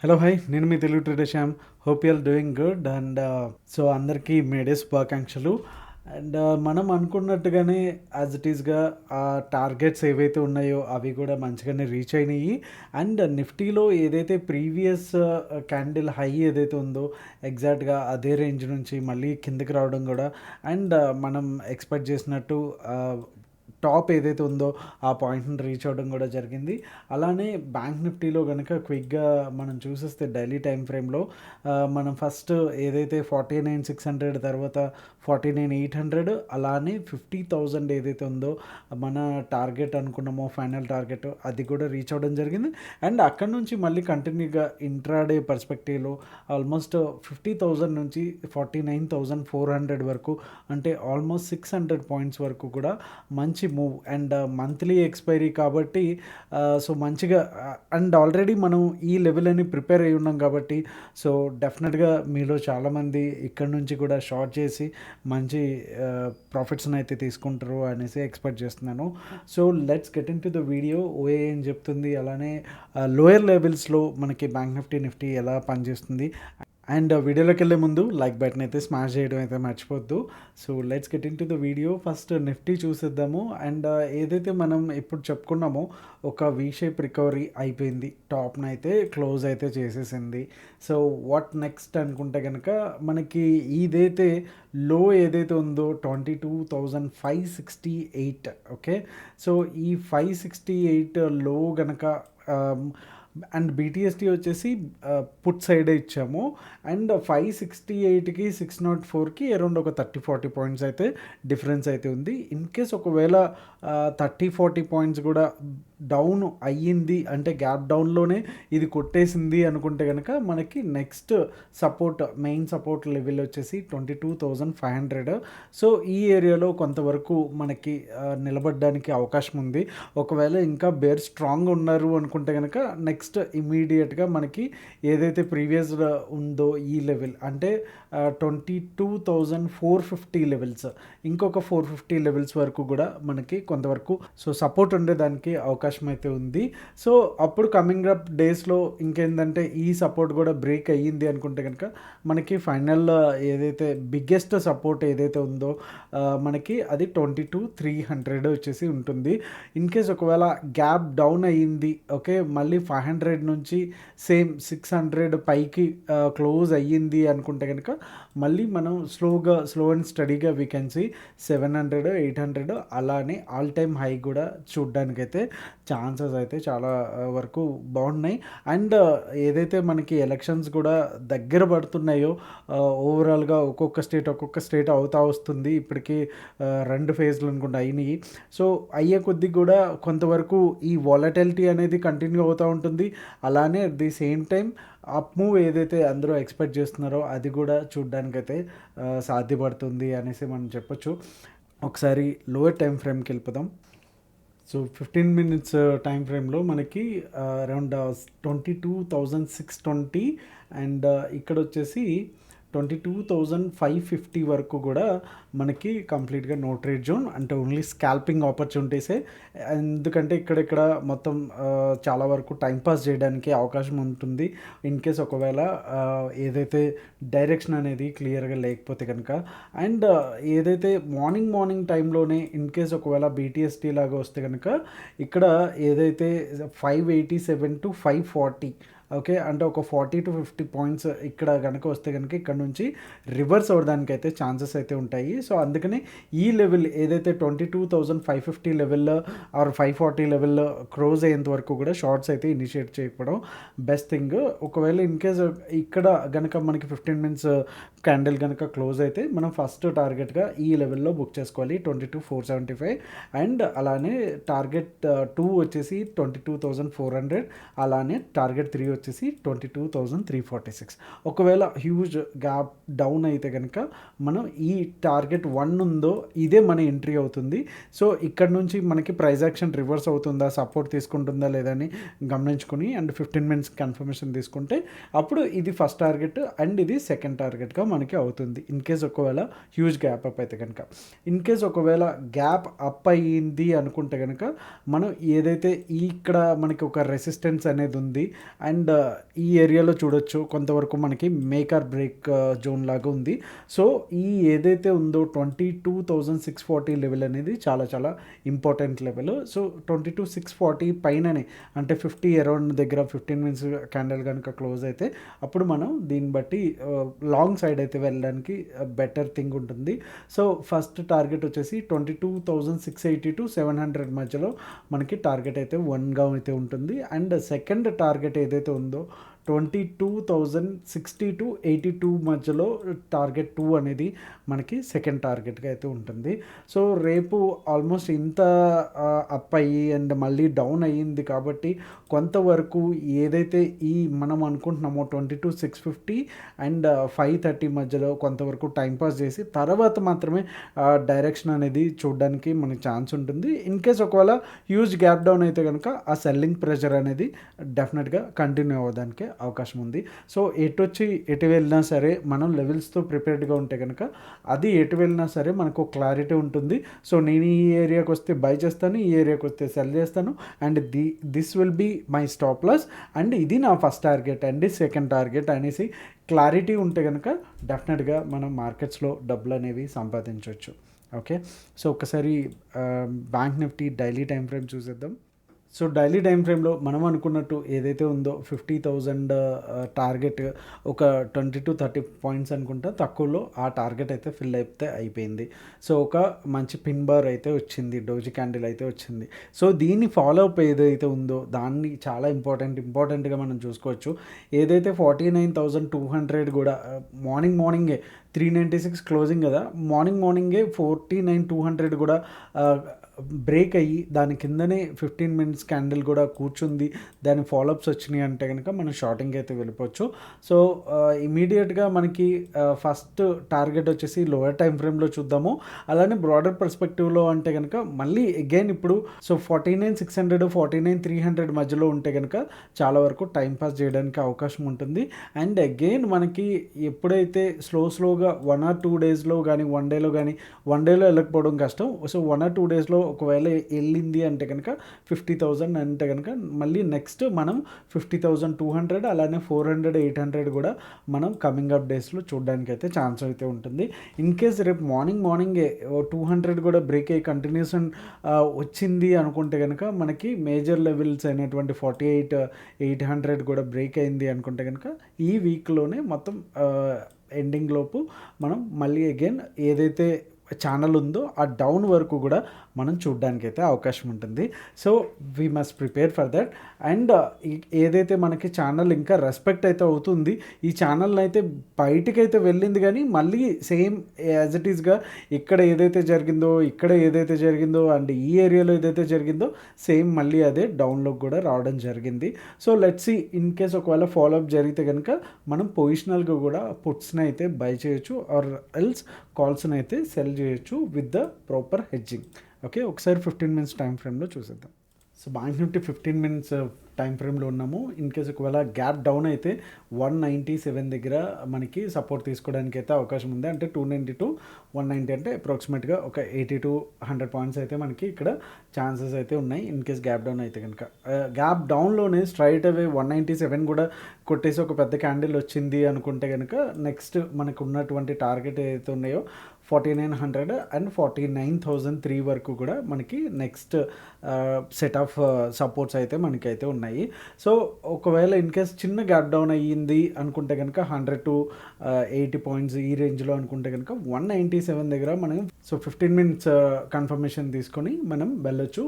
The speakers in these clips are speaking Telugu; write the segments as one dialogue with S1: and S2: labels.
S1: హలో హాయ్, నేను మీ Telugu trader Shyam. Hope you are doing good. And so అందరికీ మేడే శుభాకాంక్షలు. అండ్ మనం అనుకున్నట్టుగానే యాజ్ ఇట్ ఈస్గా ఆ టార్గెట్స్ ఏవైతే ఉన్నాయో అవి కూడా మంచిగానే రీచ్ అయినాయి. అండ్ నిఫ్టీలో ఏదైతే ప్రీవియస్ క్యాండిల్ హై ఏదైతే ఉందో ఎగ్జాక్ట్గా అదే రేంజ్ నుంచి మళ్ళీ కిందకి రావడం కూడా అండ్ మనం ఎక్స్పెక్ట్ చేసినట్టు టాప్ ఏదైతే ఉందో ఆ పాయింట్ని రీచ్ అవ్వడం కూడా జరిగింది. అలానే బ్యాంక్ నిఫ్టీలో కనుక క్విక్గా మనం చూసేస్తే డైలీ టైం ఫ్రేమ్లో మనం ఫస్ట్ ఏదైతే 49,600 తర్వాత 49,800 అలానే 50,000 ఏదైతే ఉందో మన టార్గెట్ అనుకున్నామో ఫైనల్ టార్గెట్ అది కూడా రీచ్ అవ్వడం జరిగింది. అండ్ అక్కడ నుంచి మళ్ళీ కంటిన్యూగా ఇంట్రాడే పర్స్పెక్టివ్లో ఆల్మోస్ట్ 50,000 నుంచి 49,400 వరకు, అంటే ఆల్మోస్ట్ 600 పాయింట్స్ వరకు కూడా మంచి మూవ్. అండ్ మంత్లీ ఎక్స్పైరీ కాబట్టి సో మంచిగా అండ్ ఆల్రెడీ మనం ఈ లెవెల్ అని ప్రిపేర్ అయి ఉన్నాం కాబట్టి సో డెఫినెట్గా మీలో చాలామంది ఇక్కడ నుంచి కూడా షార్ట్ చేసి మంచి ప్రాఫిట్స్ని అయితే తీసుకుంటారు అనేసి ఎక్స్పెక్ట్ చేస్తున్నాను. So let's get in to the video. ఓఏ ఏం చెప్తుంది, అలానే లోయర్ లెవెల్స్లో మనకి బ్యాంక్ నిఫ్టీ ఎలా పనిచేస్తుంది. అండ్ వీడియోలోకి వెళ్ళే ముందు లైక్ బటన్ అయితే స్మాష్ చేయడం అయితే మర్చిపోద్దు. So let's get in to the video. First Nifty చూసేద్దాము. అండ్ ఏదైతే మనం ఇప్పుడు చెప్పుకున్నామో ఒక వీ షేప్ రికవరీ అయిపోయింది, టాప్ని అయితే క్లోజ్ అయితే చేసేసింది. సో వాట్ నెక్స్ట్ అనుకుంటే కనుక మనకి ఇదైతే లో ఏదైతే ఉందో 22,568. ఓకే, సో ఈ 568 లో కనుక అండ్ బీటీఎస్టీ వచ్చేసి పుట్ సైడే ఇచ్చాము. అండ్ 568కి 604కి అరౌండ్ ఒక 30-40 పాయింట్స్ అయితే డిఫరెన్స్ అయితే ఉంది. ఇన్ కేస్ ఒకవేళ 30-40 పాయింట్స్ కూడా డౌన్ అయ్యింది అంటే గ్యాప్ డౌన్లోనే ఇది కొట్టేసింది అనుకుంటే కనుక మనకి next support, main support level వచ్చేసి 22,500. సో ఈ ఏరియాలో కొంతవరకు మనకి నిలబడడానికి అవకాశం ఉంది. ఒకవేళ ఇంకా బేర్ స్ట్రాంగ్ ఉన్నారు అనుకుంటే కనుక నెక్స్ట్ ఇమీడియట్గా మనకి ఏదైతే ప్రీవియస్ ఉందో ఈ లెవెల్ అంటే 22,450 లెవెల్స్, ఇంకొక 450 లెవెల్స్ వరకు కూడా మనకి కొంతవరకు సో సపోర్ట్ ఉండేదానికి అవకాశం అయితే ఉంది. సో అప్పుడు కమింగ్ అప్ డేస్లో ఇంకేంటంటే ఈ సపోర్ట్ కూడా బ్రేక్ అయ్యింది అనుకుంటే కనుక మనకి ఫైనల్ ఏదైతే బిగ్గెస్ట్ సపోర్ట్ ఏదైతే ఉందో మనకి అది 22,300 వచ్చేసి ఉంటుంది. ఇన్ కేస్ ఒకవేళ గ్యాప్ డౌన్ అయ్యింది, ఓకే, మళ్ళీ 500 నుంచి సేమ్ 600 పైకి క్లోజ్ అయ్యింది అనుకుంటే కనుక మళ్ళీ మనం స్లో అండ్ స్టడీగా వీ కెన్ సీ 700, 800 అలానే ఆల్ టైమ్ హై కూడా చూడ్డానికైతే ఛాన్సెస్ అయితే చాలా వరకు బాగున్నాయి. అండ్ ఏదైతే మనకి ఎలక్షన్స్ కూడా దగ్గర పడుతున్నాయో ఓవరాల్గా ఒక్కొక్క స్టేట్ అవుతా వస్తుంది. ఇప్పటికీ 2 ఫేజ్లు అనుకుంటా అయినాయి. సో అయ్యే కొద్దీ కూడా కొంతవరకు ఈ వాలటిలిటీ అనేది కంటిన్యూ అవుతూ ఉంటుంది. అలానే at the same time up move ఏదైతే అందరూ ఎక్స్పెక్ట్ చేస్తున్నారో అది కూడా చూడ్డానికైతే సాధ్యపడుతుంది అనేసి మనం చెప్పొచ్చు. ఒకసారి లోయర్ టైం ఫ్రేమ్కి వెళ్ళిపోదాం. సో 15 మినిట్స్ టైం ఫ్రేమ్లో మనకి అరౌండ్ 22,620 అండ్ ఇక్కడ వచ్చేసి 22,550 వరకు కూడా మనకి కంప్లీట్గా నో ట్రేడ్ జోన్, అంటే ఓన్లీ స్కాల్పింగ్ ఆపర్చునిటీసే. ఎందుకంటే ఇక్కడ మొత్తం చాలా వరకు టైంపాస్ చేయడానికి అవకాశం ఉంటుంది ఇన్ కేస్ ఒకవేళ ఏదైతే డైరెక్షన్ అనేది క్లియర్గా లేకపోతే కనుక. అండ్ ఏదైతే మార్నింగ్ టైంలోనే ఇన్ కేస్ ఒకవేళ బీటీఎస్టీ లాగా వస్తే కనుక ఇక్కడ ఏదైతే 587 to 540, ఓకే, అంటే ఒక 40-50 పాయింట్స్ ఇక్కడ కనుక వస్తే కనుక ఇక్కడ నుంచి రివర్స్ అవ్వడానికి అయితే ఛాన్సెస్ అయితే ఉంటాయి. సో అందుకని ఈ లెవెల్ ఏదైతే 22,550 లెవెల్లో ఆర్ 540 లెవెల్లో క్లోజ్ అయ్యేంత వరకు కూడా షార్ట్స్ అయితే ఇనిషియేట్ చేయకపోవడం బెస్ట్ థింగ్. ఒకవేళ ఇన్ కేస్ ఇక్కడ కనుక మనకి 15 మినిట్స్ క్యాండిల్ కనుక క్లోజ్ అయితే మనం ఫస్ట్ టార్గెట్గా ఈ లెవెల్లో బుక్ చేసుకోవాలి 22,475. అండ్ అలానే టార్గెట్ 2 వచ్చేసి 22,400, అలానే టార్గెట్ 3 వచ్చేసి 22,346. ఒకవేళ హ్యూజ్ గ్యాప్ డౌన్ అయితే కనుక మనం ఈ టార్గెట్ 1 ఉందో ఇదే మన ఎంట్రీ అవుతుంది. సో ఇక్కడ నుంచి మనకి ప్రైస్ యాక్షన్ రివర్స్ అవుతుందా, సపోర్ట్ తీసుకుంటుందా లేదని గమనించుకుని అండ్ 15 మినిట్స్ కన్ఫర్మేషన్ తీసుకుంటే అప్పుడు ఇది ఫస్ట్ టార్గెట్ అండ్ ఇది సెకండ్ టార్గెట్గా మనకి అవుతుంది. ఇన్ కేస్ ఒకవేళ హ్యూజ్ గ్యాప్ అప్ అయితే కనుక. ఇన్ కేస్ ఒకవేళ గ్యాప్ అప్ అయ్యింది అనుకుంటే కనుక మనం ఏదైతే ఇక్కడ మనకి ఒక రెసిస్టెన్స్ అనేది ఉంది అండ్ అండ్ ఈ ఏరియాలో చూడొచ్చు కొంతవరకు మనకి మేక్ ఆర్ బ్రేక్ జోన్ లాగా ఉంది. సో ఈ ఏదైతే ఉందో 22,640 లెవెల్ అనేది చాలా చాలా ఇంపార్టెంట్ లెవెల్. సో 22,640 పైననే అంటే 50 అరౌండ్ దగ్గర 15 మినిట్స్ క్యాండిల్ కనుక క్లోజ్ అయితే అప్పుడు మనం దీన్ని బట్టి లాంగ్ సైడ్ అయితే వెళ్ళడానికి బెటర్ థింగ్ ఉంటుంది. సో ఫస్ట్ టార్గెట్ వచ్చేసి 22,680 to 700 మధ్యలో మనకి టార్గెట్ అయితే 1గా అయితే ఉంటుంది. అండ్ సెకండ్ టార్గెట్ ఏదైతే ఉందో 22,060 to 82 మధ్యలో టార్గెట్ 2 అనేది మనకి సెకండ్ టార్గెట్గా అయితే ఉంటుంది. సో రేపు ఆల్మోస్ట్ ఇంత అప్ అయ్యి అండ్ మళ్ళీ డౌన్ అయ్యింది కాబట్టి కొంతవరకు ఏదైతే ఈ మనం అనుకుంటున్నామో 22,650 అండ్ 530 మధ్యలో కొంతవరకు టైంపాస్ చేసి తర్వాత మాత్రమే డైరెక్షన్ అనేది చూడడానికి మనకి ఛాన్స్ ఉంటుంది. ఇన్ కేస్ ఒకవేళ హ్యూజ్ గ్యాప్ డౌన్ అయితే కనుక ఆ సెల్లింగ్ ప్రెషర్ అనేది డెఫినెట్గా కంటిన్యూ అవ్వడానికి అవకాశం ఉంది. సో ఎటు వెళ్ళినా సరే మనం లెవెల్స్తో ప్రిపేర్డ్గా ఉంటే కనుక అది ఎటు వెళ్ళినా సరే మనకు క్లారిటీ ఉంటుంది. సో నేను ఈ ఏరియాకి వస్తే బై చేస్తాను, ఈ ఏరియాకి వస్తే సెల్ చేస్తాను and this will be my stop loss and ఇది నా first target and second target అనేసి క్లారిటీ ఉంటే కనుక డెఫినెట్గా మనం మార్కెట్స్లో డబ్బులు అనేవి సంపాదించవచ్చు. ఓకే, సో ఒకసారి bank nifty daily time frame చూసేద్దాం. సో డైలీ టైం ఫ్రేమ్లో మనం అనుకున్నట్టు ఏదైతే ఉందో 50,000 టార్గెట్ ఒక 20 to 30 పాయింట్స్ అనుకుంటా తక్కువలో ఆ టార్గెట్ అయితే ఫిల్ అయితే అయిపోయింది. సో ఒక మంచి పిన్ బార్ అయితే వచ్చింది, డోజీ క్యాండిల్ అయితే వచ్చింది. సో దీన్ని ఫాలో అప్ ఏదైతే ఉందో దాన్ని చాలా ఇంపార్టెంట్గా మనం చూసుకోవచ్చు. ఏదైతే 49,200 కూడా మార్నింగే 396 క్లోజింగ్ కదా, మార్నింగే 49,200 కూడా బ్రేక్ అయ్యి దాని కిందనే 15 మినిట్స్ క్యాండిల్ కూడా కూర్చుంది, దాని ఫాలోఅప్స్ వచ్చినాయి అంటే కనుక మనం షార్టింగ్ అయితే వెళ్ళిపోవచ్చు. సో ఇమీడియట్గా మనకి ఫస్ట్ టార్గెట్ వచ్చేసి లోయర్ టైం ఫ్రేమ్లో చూద్దాము. అలానే బ్రాడర్ పర్స్పెక్టివ్లో అంటే కనుక మళ్ళీ అగైన్ ఇప్పుడు సో 49,600 49,300 మధ్యలో ఉంటే కనుక చాలా వరకు టైంపాస్ చేయడానికి అవకాశం ఉంటుంది. అండ్ అగైన్ మనకి ఎప్పుడైతే స్లోగా 1 or 2 డేస్లో కానీ 1 డేలో కానీ 1 డేలో వెళ్ళకపోవడం కష్టం. సో 1 or 2 డేస్లో ఒకవేళ వెళ్ళింది అంటే కనుక 50,000 అంటే కనుక మళ్ళీ నెక్స్ట్ మనం 50,200 అలానే 400 800 కూడా మనం కమింగ్ అప్ డేస్లో చూడడానికి అయితే ఛాన్స్ అయితే ఉంటుంది. ఇన్ కేస్ రేపు మార్నింగే 200 కూడా బ్రేక్ అయ్యి కంటిన్యూషన్ వచ్చింది అనుకుంటే కనుక మనకి మేజర్ లెవెల్స్ అయినటువంటి 48,800 కూడా బ్రేక్ అయింది అనుకుంటే కనుక ఈ వీక్లోనే మొత్తం ఎండింగ్ లోపు మనం మళ్ళీ అగైన్ ఏదైతే ఛానల్ ఉందో ఆ డౌన్ వరకు కూడా మనం చూడడానికి అయితే అవకాశం ఉంటుంది. So we must prepare for that. And ఏదైతే మనకి ఛానల్ ఇంకా రెస్పెక్ట్ అయితే అవుతుంది, ఈ ఛానల్ అయితే బయటికైతే వెళ్ళింది కానీ మళ్ళీ సేమ్ యాజ్ ఇట్ ఈస్గా ఇక్కడ ఏదైతే జరిగిందో అండ్ ఈ ఏరియాలో ఏదైతే జరిగిందో సేమ్ మళ్ళీ అదే డౌన్లోకి కూడా రావడం జరిగింది. So let's see in case ఒకవేళ ఫాలోఅప్ జరిగితే కనుక మనం పొజిషనల్గా కూడా పుట్స్ని అయితే బై చేయొచ్చు ఆర్ ఎల్స్ కాల్స్ని అయితే సెల్ చేయొచ్చు with the proper hedging. Okay, ఒకసారి 15 మినిట్స్ టైం ఫ్రేమ్లో చూసేద్దాం. So bank Nifty 15 minutes time ఫ్రేమ్లో ఉన్నాము. ఇన్ కేస్ ఒకవేళ గ్యాప్ డౌన్ అయితే 197 దగ్గర మనకి సపోర్ట్ తీసుకోవడానికి అయితే అవకాశం ఉంది. అంటే 290 to 190 అంటే అప్రాక్సిమేట్గా ఒక 80 to 100 పాయింట్స్ అయితే మనకి ఇక్కడ ఛాన్సెస్ అయితే ఉన్నాయి. ఇన్ కేస్ గ్యాప్ డౌన్ అయితే కనుక గ్యాప్ డౌన్లోనే స్ట్రైట్ అవే 197 కూడా కొట్టేసి ఒక పెద్ద క్యాండిల్ వచ్చింది అనుకుంటే కనుక నెక్స్ట్ మనకు ఉన్నటువంటి టార్గెట్ ఏదైతే ఉన్నాయో 4900 అండ్ 49,003 వరకు కూడా మనకి నెక్స్ట్ సెట్ ఆఫ్ సపోర్ట్స్ అయితే మనకైతే ఉన్నాయి. సో ఒకవేళ ఇన్ కేస్ చిన్న గ్యాప్ డౌన్ అయ్యింది అనుకుంటే కనుక 100 to 80 పాయింట్స్ ఈ రేంజ్లో అనుకుంటే కనుక 197 దగ్గర మనం 15 మినిట్స్ కన్ఫర్మేషన్ తీసుకొని మనం వెళ్ళొచ్చు.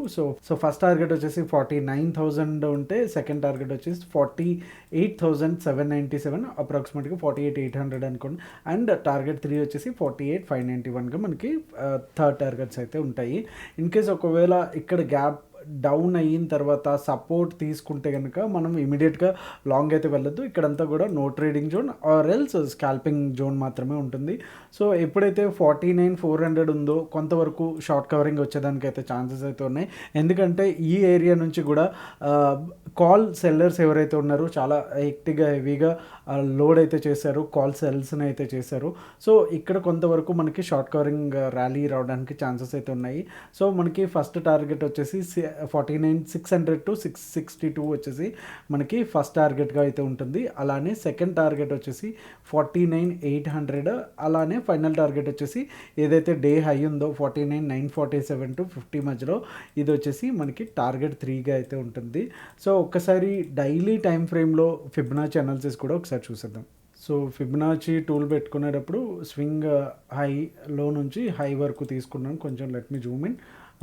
S1: సో ఫస్ట్ టార్గెట్ వచ్చేసి 49,000 ఉంటే సెకండ్ టార్గెట్ వచ్చేసి 48,797 అప్రాక్సిమేట్గా 48,800 అనుకోండి. అండ్ టార్గెట్ 3 వచ్చేసి 48,591గా మనకి థర్డ్ టార్గెట్స్ అయితే ఉంటాయి. ఇన్ కేస్ ఒకవేళ ఇక్కడ గ్యాప్ డౌన్ అయిన తర్వాత సపోర్ట్ తీసుకుంటే కనుక మనం ఇమీడియట్గా లాంగ్ అయితే వెళ్ళొద్దు. ఇక్కడంతా కూడా no trading zone or else scalping zone మాత్రమే ఉంటుంది. సో ఎప్పుడైతే 49,400 ఉందో కొంతవరకు షార్ట్ కవరింగ్ వచ్చేదానికి అయితే ఛాన్సెస్ అయితే ఉన్నాయి. ఎందుకంటే ఈ ఏరియా నుంచి కూడా కాల్ సెల్లర్స్ ఎవరైతే ఉన్నారో చాలా హెవీగా లోడ్ అయితే చేశారు, కాల్ సెల్స్ని అయితే చేశారు. సో ఇక్కడ కొంతవరకు మనకి షార్ట్ కవరింగ్ ర్యాలీ రావడానికి ఛాన్సెస్ అయితే ఉన్నాయి. సో మనకి ఫస్ట్ టార్గెట్ వచ్చేసి 49,600 టు 662 వచ్చేసి మనకి ఫస్ట్ టార్గెట్గా అయితే ఉంటుంది. అలానే సెకండ్ టార్గెట్ వచ్చేసి 49,800. అలానే ఫైనల్ టార్గెట్ వచ్చేసి ఏదైతే డే హై ఉందో 49,947 టు 50 మధ్యలో ఇది వచ్చేసి మనకి టార్గెట్ 3గా అయితే ఉంటుంది. సో ఒక్కసారి డైలీ టైం ఫ్రేమ్లో ఫిబొనాచి అనాలిసిస్ కూడా ఒకసారి చూసేద్దాం. సో ఫిబొనాచి టూల్ పెట్టుకునేటప్పుడు స్వింగ్ హైలో నుంచి హై వరకు తీసుకున్నాను. కొంచెం let me Zoom in.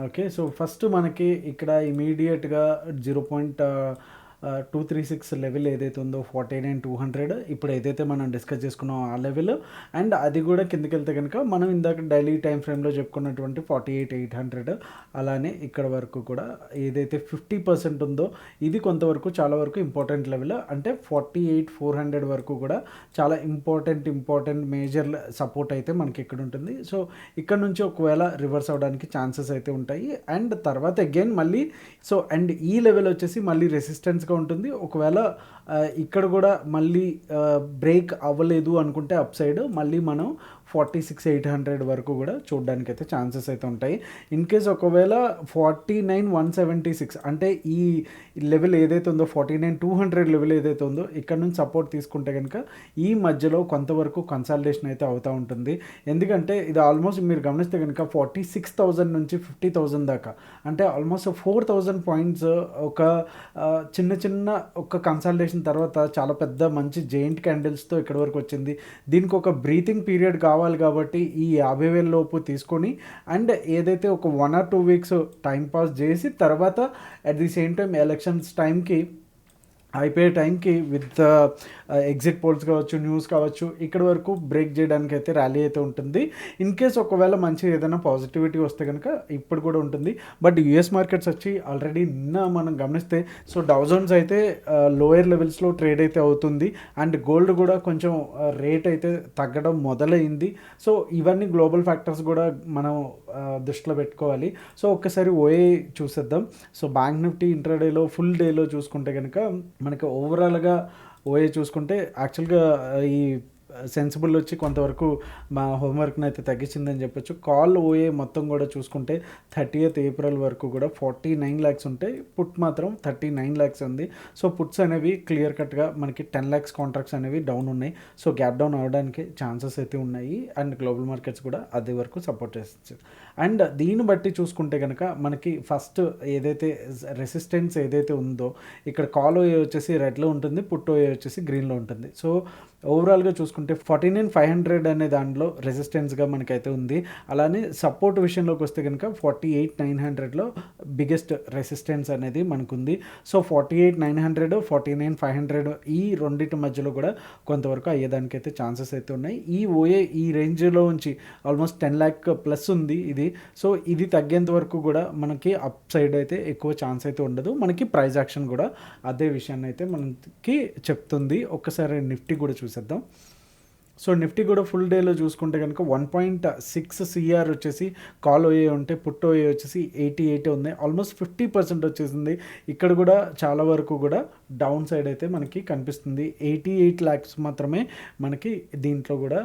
S1: Okay, so first మనకి ఇక్కడ ఇమీడియట్గా 0.236 లెవెల్ ఏదైతే ఉందో 49,200 ఇప్పుడు ఏదైతే మనం డిస్కస్ చేసుకున్నాం ఆ లెవెల్, అండ్ అది కూడా కిందకి వెళ్తే కనుక మనం ఇందాక డైలీ టైం ఫ్రేమ్లో చెప్పుకున్నటువంటి 48,800. అలానే ఇక్కడ వరకు కూడా ఏదైతే 50% ఉందో ఇది కొంతవరకు చాలా వరకు ఇంపార్టెంట్ లెవెల్, అంటే 48,400 వరకు కూడా చాలా ఇంపార్టెంట్ మేజర్ సపోర్ట్ అయితే మనకి ఇక్కడ ఉంటుంది. సో ఇక్కడ నుంచి ఒకవేళ రివర్స్ అవడానికి ఛాన్సెస్ అయితే ఉంటాయి. అండ్ తర్వాత అగైన్ మళ్ళీ సో అండ్ ఈ లెవెల్ వచ్చేసి మళ్ళీ రెసిస్టెన్స్గా ఉంటుంది. ఒకవేళ ఇక్కడ కూడా మళ్ళీ బ్రేక్ అవ్వలేదు అనుకుంటే అప్ సైడ్ మళ్ళీ మనం 46,800 వరకు కూడా చూడడానికి అయితే ఛాన్సెస్ అయితే ఉంటాయి. ఇన్ కేస్ ఒకవేళ 49,176 అంటే ఈ లెవెల్ ఏదైతే ఉందో 49,200 లెవెల్ ఏదైతే ఉందో ఇక్కడ నుంచి సపోర్ట్ తీసుకుంటే కనుక ఈ మధ్యలో కొంతవరకు కన్సాలిడేషన్ అయితే అవుతూ ఉంటుంది. ఎందుకంటే ఇది ఆల్మోస్ట్ మీరు గమనిస్తే కనుక 46,000 నుంచి 50,000 దాకా, అంటే ఆల్మోస్ట్ 4,000 పాయింట్స్ ఒక చిన్న ఒక కన్సాలిడేషన్ తర్వాత చాలా పెద్ద మంచి జెయింట్ క్యాండిల్స్తో ఇక్కడ వరకు వచ్చింది. దీనికి ఒక బ్రీతింగ్ పీరియడ్ కావాలి కాబట్టి ఈ 50,000 లోపు తీసుకొని అండ్ ఏదైతే ఒక 1 or 2 వీక్స్ టైం పాస్ చేసి తర్వాత at the same time elections టైంకి అయిపోయే టైంకి విత్ ఎగ్జిట్ పోల్స్ కావచ్చు, న్యూస్ కావచ్చు, ఇక్కడ వరకు బ్రేక్ చేయడానికి అయితే ర్యాలీ అయితే ఉంటుంది. ఇన్ కేస్ ఒకవేళ మంచి ఏదైనా పాజిటివిటీ వస్తే కనుక ఇప్పుడు కూడా ఉంటుంది. బట్ యూఎస్ మార్కెట్స్ వచ్చి ఆల్రెడీ నిన్న మనం గమనిస్తే సో డౌ జోన్స్ అయితే లోయర్ లెవెల్స్లో ట్రేడ్ అయితే అవుతుంది. అండ్ గోల్డ్ కూడా కొంచెం రేట్ అయితే తగ్గడం మొదలైంది. సో ఇవన్నీ గ్లోబల్ ఫ్యాక్టర్స్ కూడా మనం దృష్టిలో పెట్టుకోవాలి. సో ఒక్కసారి ఓఏ చూసేద్దాం. సో బ్యాంక్ నిఫ్టీ ఇంట్రాడేలో ఫుల్ డేలో చూసుకుంటే కనుక మనకి ఓవరాల్గా ఓఏ చూసుకుంటే యాక్చువల్గా ఈ సెన్సిబుల్ వచ్చి కొంతవరకు మా హోంవర్క్ని అయితే తగ్గించిందని చెప్పొచ్చు. కాల్ ఓఏ మొత్తం కూడా చూసుకుంటే 30th ఏప్రిల్ వరకు కూడా 49 lakhs ఉంటాయి, పుట్ మాత్రం 39 lakhs ఉంది. సో పుట్స్ అనేవి క్లియర్ కట్గా మనకి 10 lakhs కాంట్రాక్ట్స్ అనేవి డౌన్ ఉన్నాయి. సో గ్యాప్ డౌన్ అవ్వడానికి ఛాన్సెస్ అయితే ఉన్నాయి. అండ్ గ్లోబల్ మార్కెట్స్ కూడా అదే వరకు సపోర్ట్ చేస్తుంది. అండ్ దీన్ని బట్టి చూసుకుంటే కనుక మనకి ఫస్ట్ ఏదైతే రెసిస్టెన్స్ ఏదైతే ఉందో ఇక్కడ కాల్ ఓఏ వచ్చేసి రెడ్లో ఉంటుంది, పుట్ ఓఏ వచ్చేసి గ్రీన్లో ఉంటుంది. సో ఓవరాల్గా చూసుకుంటే 49,500 అనే దాంట్లో రెసిస్టెన్స్గా మనకైతే ఉంది. అలానే సపోర్ట్ విషయంలోకి వస్తే కనుక 48,900లో బిగ్గెస్ట్ రెసిస్టెన్స్ అనేది మనకుంది. సో 48,900, 49,500 ఈ రెండింటి మధ్యలో కూడా కొంతవరకు అయ్యేదానికైతే ఛాన్సెస్ అయితే ఉన్నాయి. ఈ ఓఏ ఈ రేంజ్లో ఉంచి ఆల్మోస్ట్ 10 lakh ప్లస్ ఉంది ఇది. సో ఇది తగ్గేంత వరకు కూడా మనకి అప్ సైడ్ అయితే ఎక్కువ ఛాన్స్ అయితే ఉండదు. మనకి ప్రైస్ యాక్షన్ కూడా అదే విషయాన్ని అయితే మనకి చెప్తుంది. ఒక్కసారి నిఫ్టీ కూడా చూసేద్దాం. సో నిఫ్టీ కూడా ఫుల్ డేలో చూసుకుంటే కనుక 1.6 CR వచ్చేసి కాల్ ఓఏ ఉంటే పుట్ ఓఏ వచ్చేసి 88 ఉంది. ఆల్మోస్ట్ 50% వచ్చేసింది. ఇక్కడ కూడా చాలా వరకు కూడా డౌన్ సైడ్ అయితే మనకి కనిపిస్తుంది. 88 lakhs మాత్రమే మనకి దీంట్లో కూడా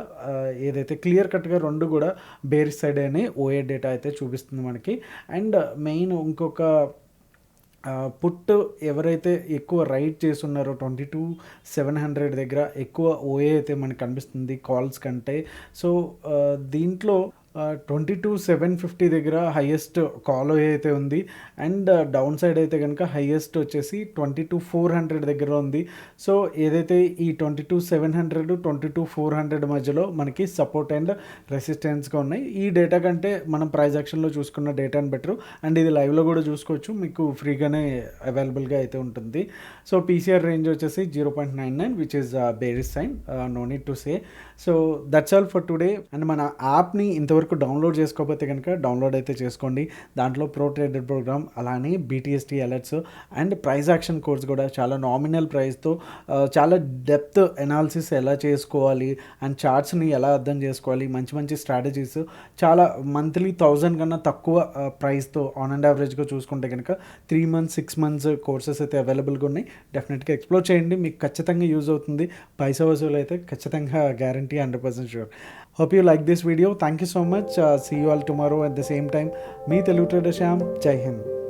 S1: ఏదైతే క్లియర్ కట్గా రెండు కూడా బేరిష్ సైడ్ అనే ఓఏ డేటా అయితే చూపిస్తుంది మనకి. అండ్ మెయిన్ ఇంకొక పుట్ ఎవరైతే ఎక్కువ రైట్ చేస్తున్నారో 22,700 దగ్గర ఎక్కువ ఓఏ అయితే మనకు కనిపిస్తుంది కాల్స్ కంటే. సో దీంట్లో 22,750 దగ్గర హైయెస్ట్ కాల్ అయితే ఉంది. అండ్ డౌన్ సైడ్ అయితే కనుక హైయెస్ట్ వచ్చేసి 22,400 దగ్గర ఉంది. సో ఏదైతే ఈ 22,700, 22,400 మధ్యలో మనకి సపోర్ట్ అండ్ రెసిస్టెన్స్గా ఉన్నాయి. ఈ డేటా కంటే మనం ప్రైస్ యాక్షన్లో చూసుకున్న డేటాని బెటర్. అండ్ ఇది లైవ్లో కూడా చూసుకోవచ్చు, మీకు ఫ్రీగానే అవైలబుల్గా అయితే ఉంటుంది. సో పీసీఆర్ రేంజ్ వచ్చేసి 0.99 which is bearish sign, no need to say. So that's all for today. And మన యాప్ని ఇంతవరకు డౌన్లోడ్ చేసుకోకపోతే కనుక డౌన్లోడ్ అయితే చేసుకోండి. దాంట్లో ప్రో ట్రేడర్ ప్రోగ్రామ్, అలానే బీటీఎస్టీ alerts and price action course కూడా చాలా నామినల్ ప్రైస్తో చాలా డెప్త్ ఎనాలిసిస్ ఎలా చేసుకోవాలి అండ్ చార్ట్స్ని ఎలా అర్థం చేసుకోవాలి, మంచి మంచి స్ట్రాటజీస్ చాలా మంత్లీ 1,000 కన్నా తక్కువ ప్రైస్తో ఆన్ అండ్ యావరేజ్గా చూసుకుంటే కనుక 3 months 6 months కోర్సెస్ అయితే అవైలబుల్గా ఉన్నాయి. డెఫినెట్గా ఎక్స్ప్లోర్ చేయండి, మీకు ఖచ్చితంగా యూజ్ అవుతుంది. పైసా వసూలు అయితే ఖచ్చితంగా guarantee 100% sure. Hope you like this video. Thank you so much. See you all tomorrow at the same time. Me Telugu Trader Shyam. Jai Hind.